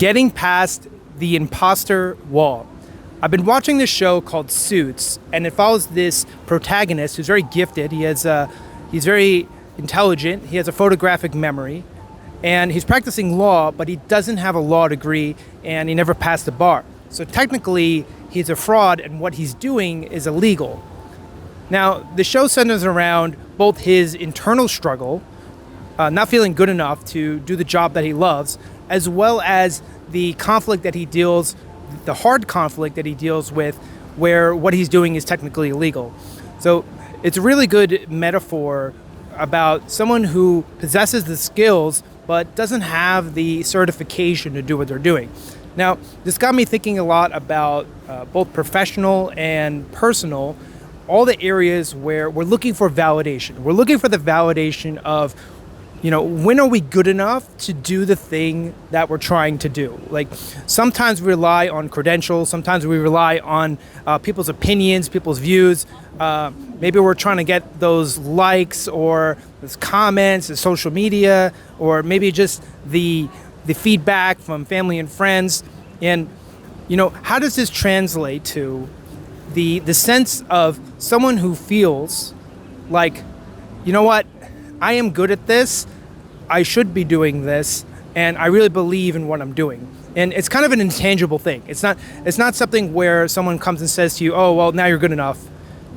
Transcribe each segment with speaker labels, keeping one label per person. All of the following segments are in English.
Speaker 1: Getting past the imposter wall. I've been watching this show called Suits, and it follows this protagonist who's very gifted. He's very intelligent. He has a photographic memory, and he's practicing law, but he doesn't have a law degree, and he never passed the bar. So technically, he's a fraud, and what he's doing is illegal. Now, the show centers around both his internal struggle, not feeling good enough to do the job that he loves, as well as the conflict that he deals, the hard conflict that he deals with, where what he's doing is technically illegal. So it's a really good metaphor about someone who possesses the skills but doesn't have the certification to do what they're doing. Now, this got me thinking a lot about both professional and personal, all the areas where we're looking for validation. We're looking for the validation of, when are we good enough to do the thing that we're trying to do? Like, sometimes we rely on credentials, sometimes we rely on people's opinions, people's views. Maybe we're trying to get those likes or those comments in social media, or maybe just the feedback from family and friends. And, how does this translate to the sense of someone who feels like, you know what, I am good at this, I should be doing this, and I really believe in what I'm doing. And it's kind of an intangible thing. It's not something where someone comes and says to you, oh, well, now you're good enough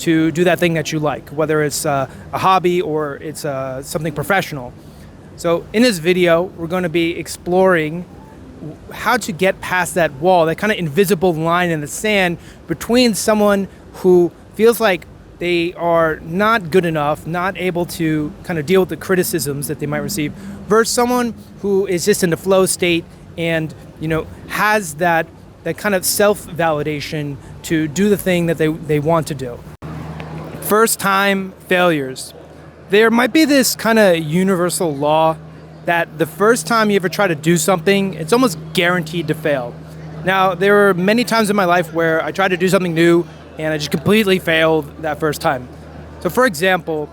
Speaker 1: to do that thing that you like, whether it's a hobby or it's something professional. So in this video, we're going to be exploring how to get past that wall, that kind of invisible line in the sand between someone who feels like they are not good enough, not able to kind of deal with the criticisms that they might receive, versus someone who is just in the flow state and, has that kind of self-validation to do the thing that they want to do. First time failures. There might be this kind of universal law that the first time you ever try to do something, it's almost guaranteed to fail. Now, there were many times in my life where I tried to do something new and I just completely failed that first time. So for example,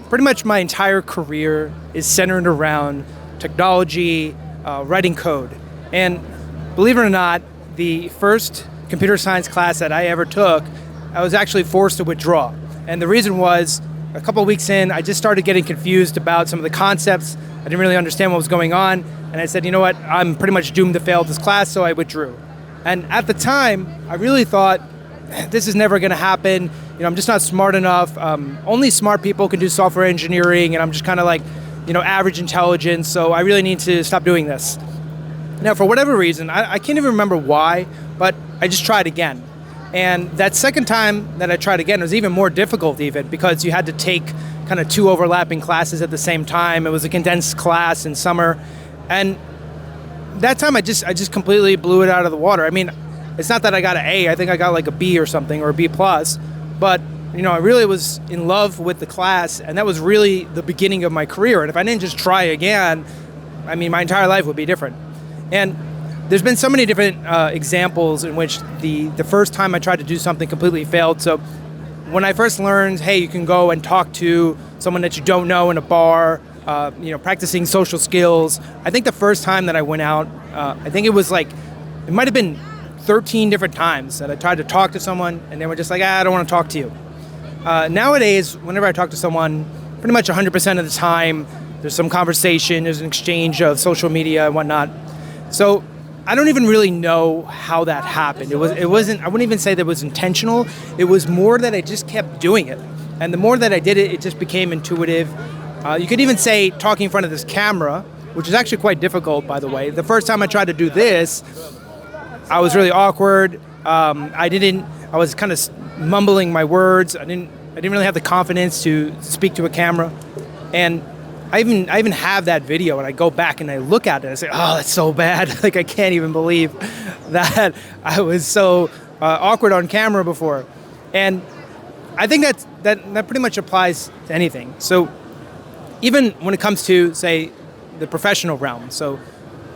Speaker 1: pretty much my entire career is centered around technology, writing code. And believe it or not, the first computer science class that I ever took, I was actually forced to withdraw. And the reason was, a couple of weeks in, I just started getting confused about some of the concepts. I didn't really understand what was going on. And I said, you know what, I'm pretty much doomed to fail this class, so I withdrew. And at the time, I really thought, this is never gonna happen. I'm just not smart enough. Only smart people can do software engineering, and I'm just kind of like, average intelligence, so I really need to stop doing this. Now, for whatever reason, I can't even remember why, but I just tried again. And that second time that I tried again was even more difficult because you had to take kind of two overlapping classes at the same time. It was a condensed class in summer. And that time I just completely blew it out of the water. I mean, it's not that I got an A, I think I got like a B or something, or a B+. But, I really was in love with the class, and that was really the beginning of my career. And if I didn't just try again, I mean, my entire life would be different. And there's been so many different examples in which the first time I tried to do something completely failed. So when I first learned, hey, you can go and talk to someone that you don't know in a bar, practicing social skills. I think the first time that I went out, I think it might have been 13 different times that I tried to talk to someone and they were just like, I don't want to talk to you. Nowadays, whenever I talk to someone, pretty much 100% of the time, there's some conversation, there's an exchange of social media and whatnot. So I don't even really know how that happened. I wouldn't even say that it was intentional. It was more that I just kept doing it. And the more that I did it, it just became intuitive. You could even say talking in front of this camera, which is actually quite difficult, by the way. The first time I tried to do this, I was really awkward. I was kind of mumbling my words. I didn't really have the confidence to speak to a camera. And I even have that video, and I go back and I look at it and I say, oh, that's so bad. Like, I can't even believe that I was so awkward on camera before. And I think that pretty much applies to anything. So even when it comes to, say, the professional realm. So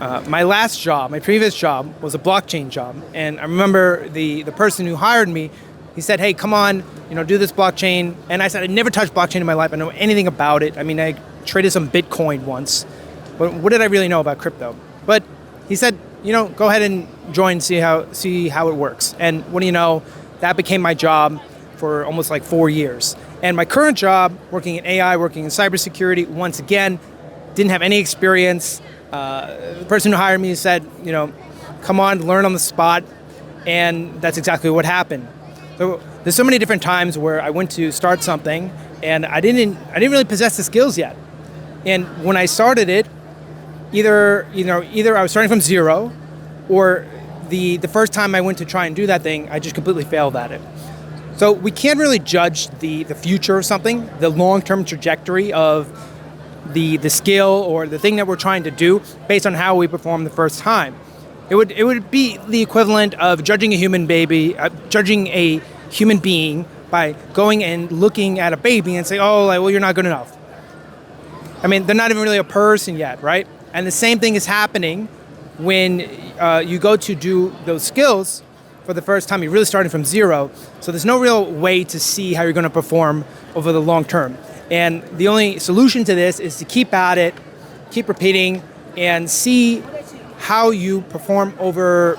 Speaker 1: my previous job was a blockchain job. And I remember the person who hired me, he said, hey, come on, do this blockchain. And I said, I never touched blockchain in my life. I know anything about it. I mean, I traded some Bitcoin once, but what did I really know about crypto? But he said, go ahead and join, see how it works. And what do you know, that became my job for almost like 4 years. And my current job, working in AI, working in cybersecurity, once again, didn't have any experience. The person who hired me said, come on, learn on the spot. And that's exactly what happened. So there's so many different times where I went to start something and I didn't really possess the skills yet. And when I started it, either I was starting from zero, or the first time I went to try and do that thing, I just completely failed at it. So we can't really judge the future of something, the long-term trajectory of the skill or the thing that we're trying to do based on how we perform the first time. It would be the equivalent of judging a human being by going and looking at a baby and say, oh, well, you're not good enough. I mean, they're not even really a person yet, right? And the same thing is happening when you go to do those skills for the first time. You're really starting from zero. So there's no real way to see how you're going to perform over the long term. And the only solution to this is to keep at it, keep repeating, and see how you perform over,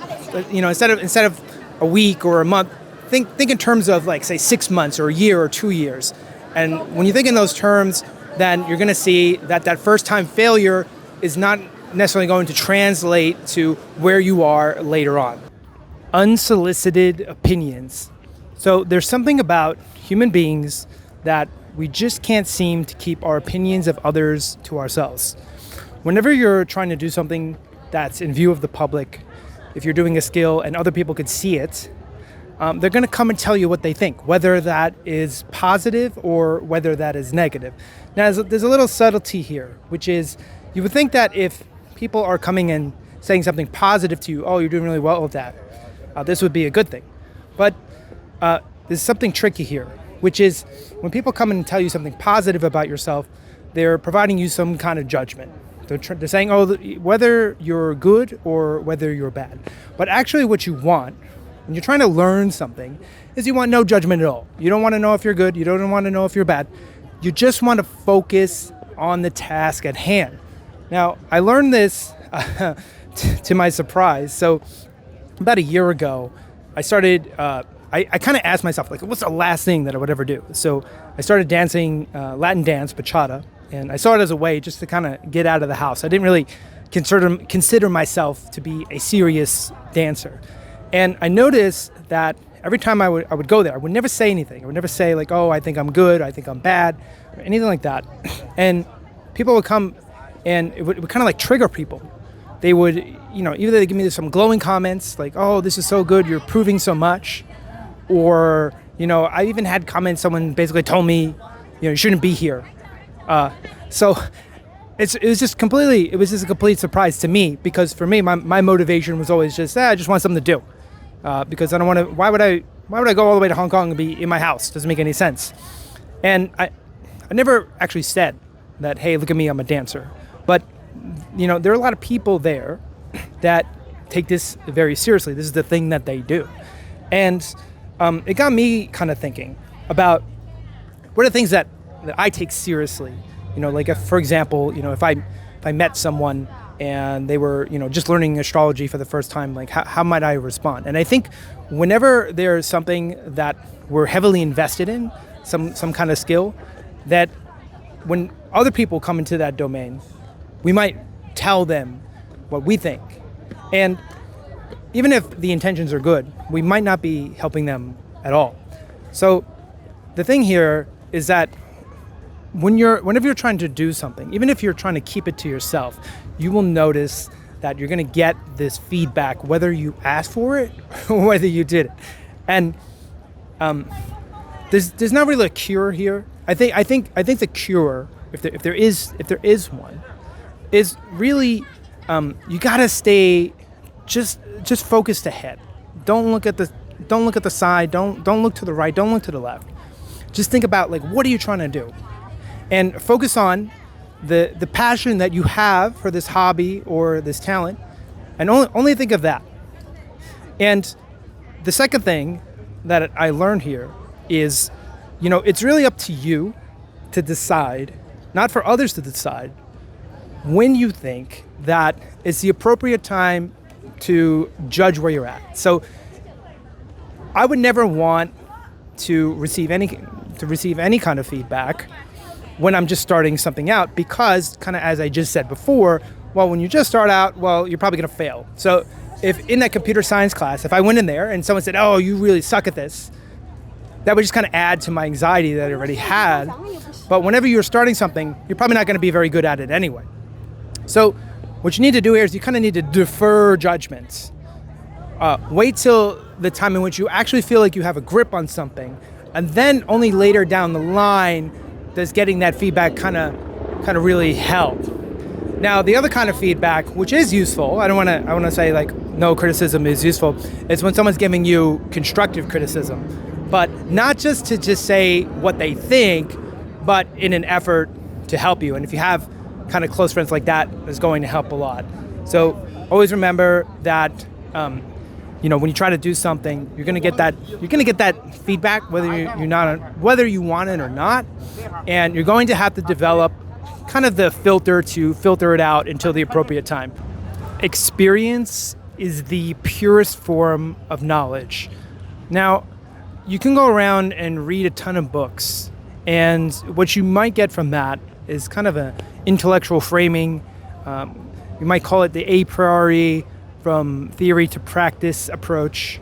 Speaker 1: instead of a week or a month, think in terms of, like, say, 6 months or a year or 2 years. And when you think in those terms, then you're going to see that first time failure is not necessarily going to translate to where you are later on. Unsolicited opinions. So there's something about human beings that we just can't seem to keep our opinions of others to ourselves. Whenever you're trying to do something that's in view of the public, if you're doing a skill and other people could see it, they're going to come and tell you what they think, whether that is positive or whether that is negative. Now, there's a little subtlety here, which is you would think that if people are coming and saying something positive to you, oh, you're doing really well with that, this would be a good thing. But there's something tricky here, which is when people come and tell you something positive about yourself, they're providing you some kind of judgment. They're saying, oh, whether you're good or whether you're bad. But actually what you want, when you're trying to learn something, is you want no judgment at all. You don't want to know if you're good. You don't want to know if you're bad. You just want to focus on the task at hand. Now, I learned this to my surprise. So about a year ago, I started, I kind of asked myself, like, what's the last thing that I would ever do? So I started dancing Latin dance, bachata, and I saw it as a way just to kind of get out of the house. I didn't really consider myself to be a serious dancer. And I noticed that every time I would go there, I would never say anything. I would never say, like, oh, I think I'm good, I think I'm bad, or anything like that. And people would come and it would kind of like trigger people. They would, either they give me some glowing comments like, oh, this is so good, you're proving so much. Or, I even had comments, someone basically told me, you shouldn't be here. So it was just a complete surprise to me, because for me, my motivation was always just, I just want something to do. Because I don't want to, why would I go all the way to Hong Kong and be in my house? Doesn't make any sense. And I never actually said that, hey, look at me, I'm a dancer. But, there are a lot of people there that take this very seriously. This is the thing that they do. And it got me kind of thinking about what are the things that I take seriously. Like if, for example, if I met someone and they were, just learning astrology for the first time, like how might I respond? And I think whenever there's something that we're heavily invested in, some kind of skill, that when other people come into that domain, we might tell them what we think. And even if the intentions are good, we might not be helping them at all. So the thing here is that whenever you're trying to do something, even if you're trying to keep it to yourself, you will notice that you're going to get this feedback, whether you asked for it or whether you did it. And there's not really a cure here. I think the cure, if there is one, is really you gotta stay just focused ahead. Don't look at the side. Don't look to the right. Don't look to the left. Just think about, like, what are you trying to do, and focus on the passion that you have for this hobby or this talent, and only think of that. And the second thing that I learned here is, it's really up to you to decide, not for others to decide, when you think that it's the appropriate time to judge where you're at. So I would never want to receive any kind of feedback when I'm just starting something out, because kind of as I just said before, well, when you just start out, well, you're probably going to fail. So if in that computer science class, if I went in there and someone said, oh, you really suck at this, that would just kind of add to my anxiety that I already had. But whenever you're starting something, you're probably not going to be very good at it anyway. So what you need to do here is you kind of need to defer judgments. Wait till the time in which you actually feel like you have a grip on something, and then only later down the line does getting that feedback kind of really help. Now, the other kind of feedback, which is useful, I want to say like no criticism is useful, is when someone's giving you constructive criticism, but not just to just say what they think, but in an effort to help you. And if you have kind of close friends like that, it's going to help a lot. So always remember that when you try to do something, you're going to get that feedback whether you want it or not, and you're going to have to develop kind of the filter to filter it out until the appropriate time. Experience is the purest form of knowledge. Now, you can go around and read a ton of books, and what you might get from that is kind of an intellectual framing. You might call it the a priori from theory to practice approach.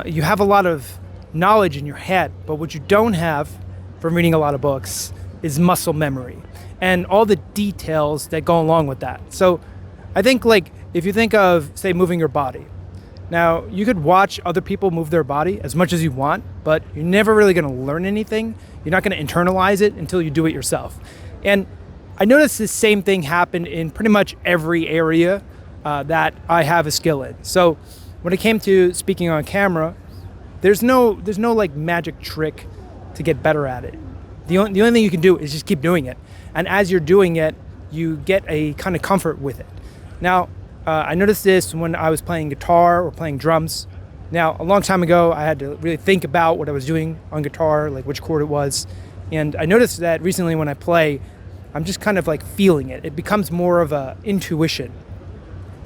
Speaker 1: You have a lot of knowledge in your head, but what you don't have from reading a lot of books is muscle memory and all the details that go along with that. So I think like if you think of, say, moving your body. Now, you could watch other people move their body as much as you want, but you're never really going to learn anything. You're not going to internalize it until you do it yourself. And I noticed the same thing happened in pretty much every area that I have a skill in. So when it came to speaking on camera, there's no like magic trick to get better at it. The only thing you can do is just keep doing it. And as you're doing it, you get a kind of comfort with it. Now, I noticed this when I was playing guitar or playing drums. Now, a long time ago, I had to really think about what I was doing on guitar, like which chord it was. And I noticed that recently when I play, I'm just kind of like feeling it. It becomes more of a intuition.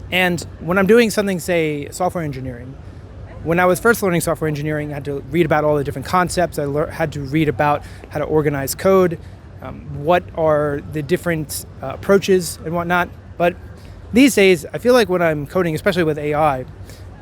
Speaker 1: And when I'm doing something, say, software engineering, when I was first learning software engineering, I had to read about all the different concepts. I had to read about how to organize code, what are the different approaches and whatnot. But these days, I feel like when I'm coding, especially with AI,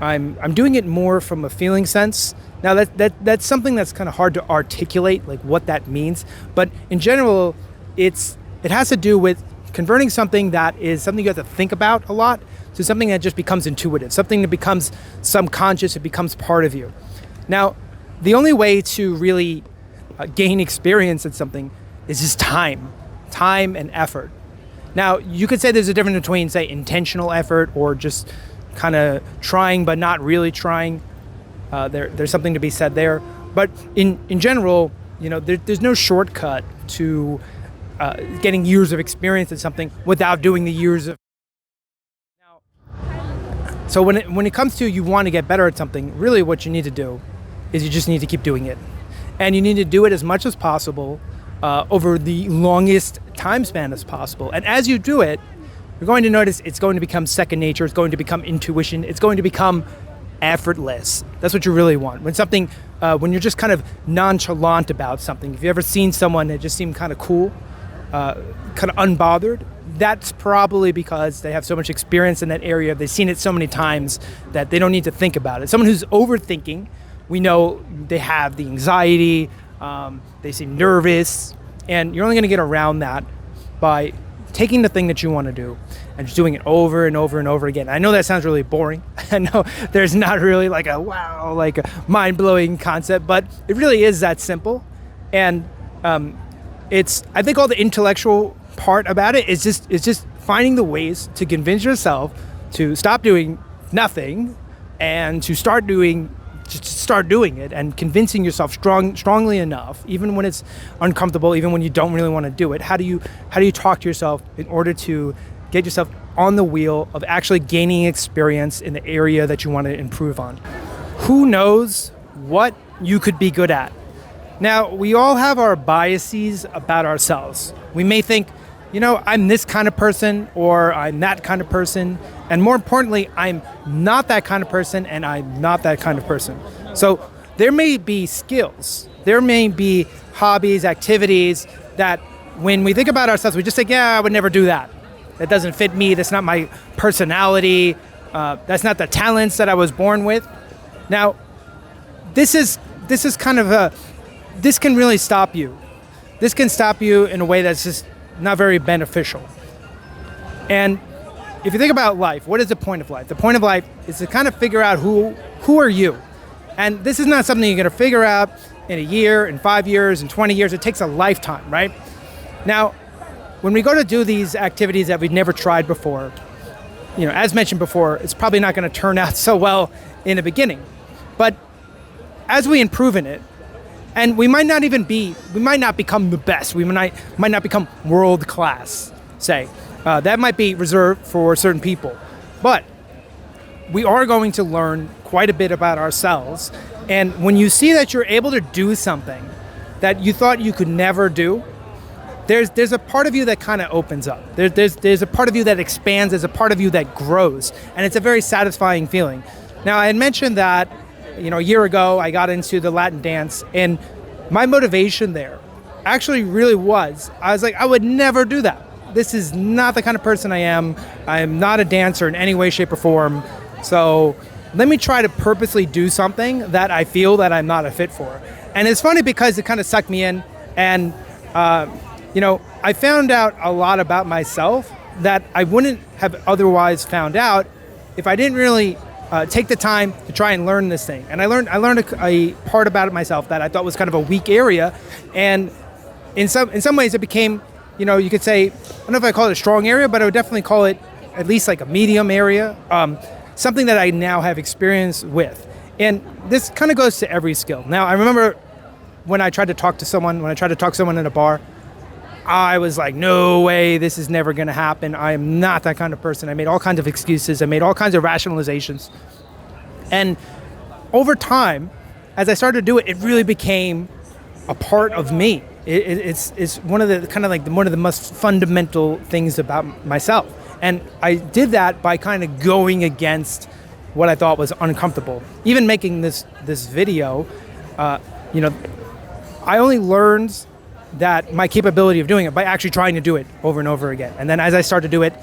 Speaker 1: I'm doing it more from a feeling sense. Now that's something that's kind of hard to articulate, like what that means. But in general, it has to do with converting something that is something you have to think about a lot to something that just becomes intuitive, something that becomes subconscious, it becomes part of you. Now, the only way to really gain experience at something is just time and effort. Now, you could say there's a difference between, say, intentional effort or just kind of trying but not really trying. There's something to be said there. But in general, there's no shortcut to getting years of experience at something without doing the years of. So when it comes to you want to get better at something, really what you need to do is you just need to keep doing it. And you need to do it as much as possible over the longest time span as possible. And as you do it, you're going to notice it's going to become second nature, it's going to become intuition, it's going to become effortless. That's what you really want. When you're just kind of nonchalant about something, if you've ever seen someone that just seemed kind of cool, kind of unbothered, that's probably because they have so much experience in that area. They've seen it so many times that they don't need to think about it. Someone who's overthinking, we know they have the anxiety, they seem nervous, and you're only going to get around that by taking the thing that you want to do and just doing it over and over and over again. I know that sounds really boring. I know there's not really like a mind-blowing concept, but it really is that simple. And I think all the intellectual part about it is just finding the ways to convince yourself to stop doing nothing and to start doing it, and convincing yourself strongly enough, even when it's uncomfortable, even when you don't really want to do it. How do you talk to yourself in order to get yourself on the wheel of actually gaining experience in the area that you want to improve on? Who knows what you could be good at? Now, we all have our biases about ourselves. We may think I'm this kind of person or I'm that kind of person. And more importantly, I'm not that kind of person and I'm not that kind of person. So there may be skills, there may be hobbies, activities that when we think about ourselves, we just think, yeah, I would never do that. That doesn't fit me. That's not my personality. That's not the talents that I was born with. Now, this is kind of this can really stop you. This can stop you in a way that's just not very beneficial. And if you think about life, what is the point of life? The point of life is to kind of figure out who are you. And this is not something you're going to figure out in a year, in 5 years, in 20 years. It takes a lifetime, right? Now, when we go to do these activities that we've never tried before, as mentioned before, it's probably not going to turn out so well in the beginning. But as we improve in it, and we might not become the best. We might not become world class, say. That might be reserved for certain people. But we are going to learn quite a bit about ourselves. And when you see that you're able to do something that you thought you could never do, there's a part of you that kind of opens up. There's a part of you that expands. There's a part of you that grows. And it's a very satisfying feeling. Now, I had mentioned that a year ago, I got into the Latin dance, and my motivation there actually really was, I was like, I would never do that. This is not the kind of person I am. I am not a dancer in any way, shape, or form. So let me try to purposely do something that I feel that I'm not a fit for. And it's funny because it kind of sucked me in, and I found out a lot about myself that I wouldn't have otherwise found out if I didn't really take the time to try and learn this thing. And I learned a part about it myself that I thought was kind of a weak area. And in some ways it became, you could say, I don't know if I call it a strong area, but I would definitely call it at least like a medium area, something that I now have experience with. And this kind of goes to every skill. Now, I remember when I tried to talk to someone in a bar, I was like, no way, this is never going to happen. I am not that kind of person. I made all kinds of excuses. I made all kinds of rationalizations. And over time, as I started to do it, it really became a part of me. It's one of the kind of like one of the most fundamental things about myself. And I did that by kind of going against what I thought was uncomfortable. Even making this video, I only learned that my capability of doing it by actually trying to do it over and over again. And then as I started to do it,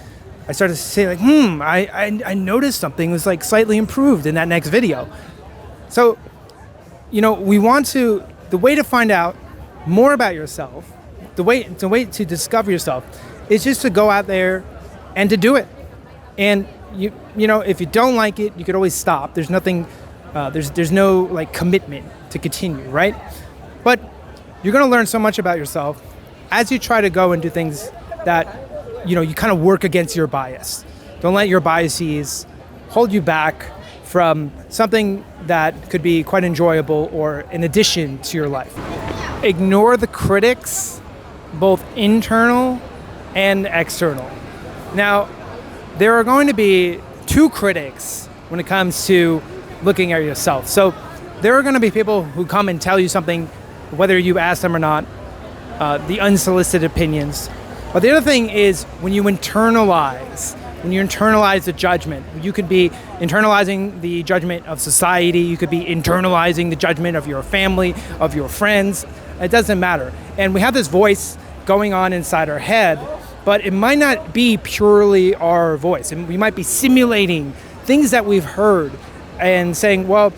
Speaker 1: I started to say like, I noticed something was like slightly improved in that next video. So, the way to find out more about yourself, the way to discover yourself is just to go out there and to do it. And if you don't like it, you could always stop. There's nothing, there's no like commitment to continue, right? But you're going to learn so much about yourself as you try to go and do things that, you kind of work against your bias. Don't let your biases hold you back from something that could be quite enjoyable or an addition to your life. Ignore the critics, both internal and external. Now, there are going to be two critics when it comes to looking at yourself. So there are going to be people who come and tell you something, whether you ask them or not, the unsolicited opinions. But the other thing is when you internalize the judgment. You could be internalizing the judgment of society. You could be internalizing the judgment of your family, of your friends. It doesn't matter. And we have this voice going on inside our head, but it might not be purely our voice. And we might be simulating things that we've heard and saying, well,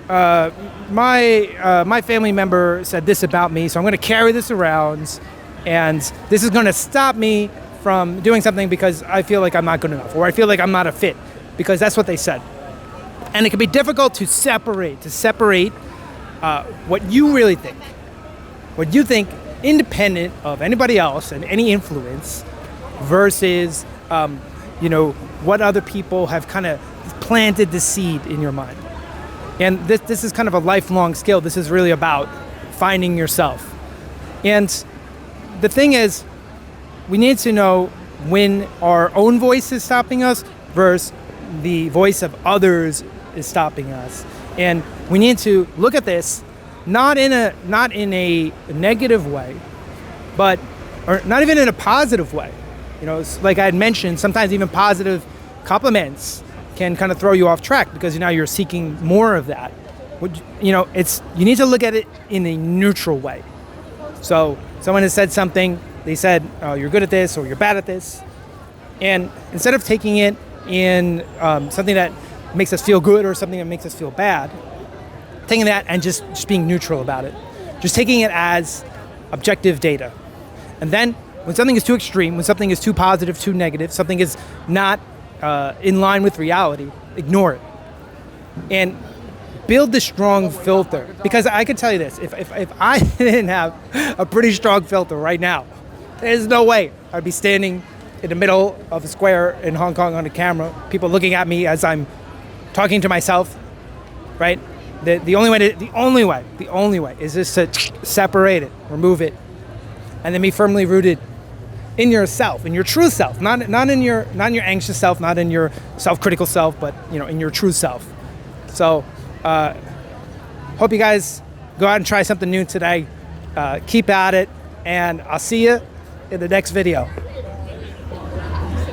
Speaker 1: my family member said this about me, so I'm going to carry this around, and this is going to stop me from doing something because I feel like I'm not good enough, or I feel like I'm not a fit, because that's what they said. And it can be difficult to separate what you really think, what you think independent of anybody else and any influence, versus what other people have kind of planted the seed in your mind. And this is kind of a lifelong skill. This is really about finding yourself. And the thing is, we need to know when our own voice is stopping us versus the voice of others is stopping us. And we need to look at this not in a negative way, but or not even in a positive way. You know, it's like I had mentioned, sometimes even positive compliments can kind of throw you off track because now you're seeking more of that. You know, you need to look at it in a neutral way. So someone has said something, they said, oh, you're good at this or you're bad at this. And instead of taking it in something that makes us feel good or something that makes us feel bad, taking that and just being neutral about it. Just taking it as objective data. And then when something is too extreme, when something is too positive, too negative, something is not in line with reality, ignore it. And build the strong filter. Because I can tell you this, if I didn't have a pretty strong filter right now, there's no way I'd be standing in the middle of a square in Hong Kong on a camera, people looking at me as I'm talking to myself, right? The only way is just to separate it, remove it, and then be firmly rooted in yourself, in your true self, not in your anxious self, not in your self-critical self, but in your true self. So, hope you guys go out and try something new today. Keep at it, and I'll see you in the next video.